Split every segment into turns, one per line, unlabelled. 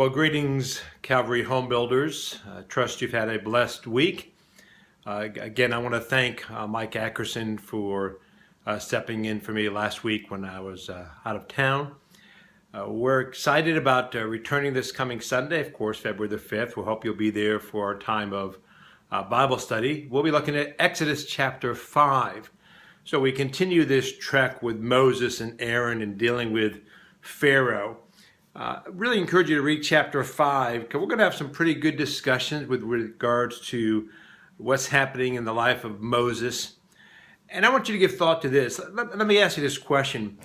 Well, greetings, Calvary Home Builders. Trust you've had a blessed week. Again, I want to thank Mike Ackerson for stepping in for me last week when I was out of town. We're excited about returning this coming Sunday, of course, February the 5th. We hope you'll be there for our time of Bible study. We'll be looking at Exodus chapter 5. So we continue this trek with Moses and Aaron and dealing with Pharaoh. Really encourage you to read chapter 5 because we're going to have some pretty good discussions with regards to what's happening in the life of Moses. And I want you to give thought to this. Let me ask you this question.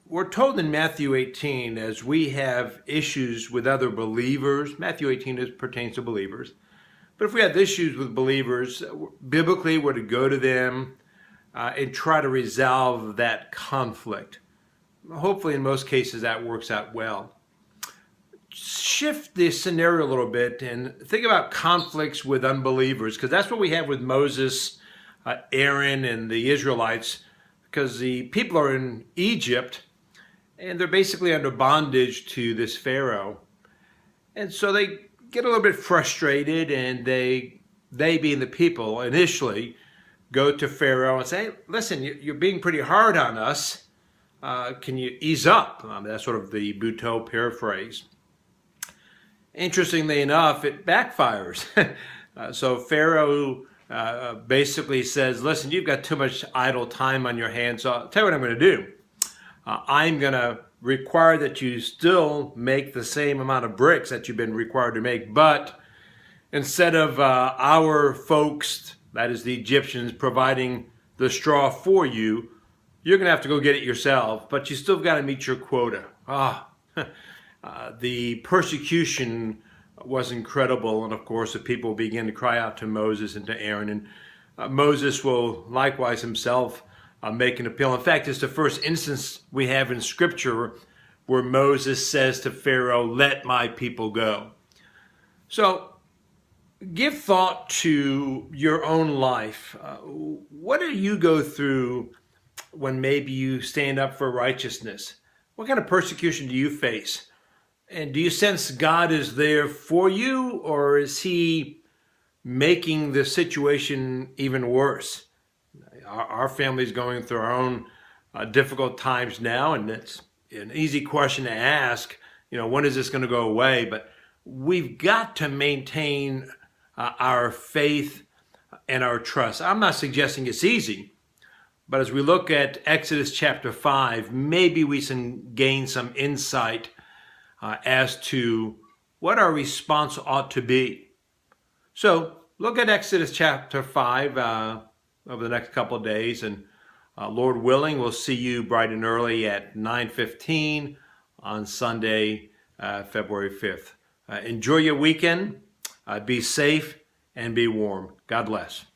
We're told in Matthew 18, as we have issues with other believers, Matthew 18 pertains to believers, but if we have issues with believers, biblically we're to go to them and try to resolve that conflict. Hopefully, in most cases, that works out well. Shift the scenario a little bit and think about conflicts with unbelievers, because that's what we have with Moses, Aaron, and the Israelites, because the people are in Egypt, and they're basically under bondage to this Pharaoh. And so they get a little bit frustrated, and they being the people, initially go to Pharaoh and say, listen, you're being pretty hard on us. Can you ease up? That's sort of the Buteau paraphrase. Interestingly enough, it backfires. So Pharaoh basically says, listen, you've got too much idle time on your hands, so I'll tell you what I'm going to do. I'm going to require that you still make the same amount of bricks that you've been required to make, but instead of our folks, that is the Egyptians, providing the straw for you, you're going to have to go get it yourself, but you still got to meet your quota. The persecution was incredible, and of course the people began to cry out to Moses and to Aaron, and Moses will likewise himself make an appeal. In fact, it's the first instance we have in Scripture where Moses says to Pharaoh, let my people go. So give thought to your own life. What do you go through when maybe you stand up for righteousness? What kind of persecution do you face? And do you sense God is there for you, or is he making the situation even worse? Our family's going through our own difficult times now, and it's an easy question to ask, when is this going to go away? But we've got to maintain our faith and our trust. I'm not suggesting it's easy, but as we look at Exodus chapter 5, maybe we can gain some insight as to what our response ought to be. So look at Exodus chapter 5 over the next couple of days, and Lord willing, we'll see you bright and early at 9:15 on Sunday, February 5th. Enjoy your weekend, be safe, and be warm. God bless.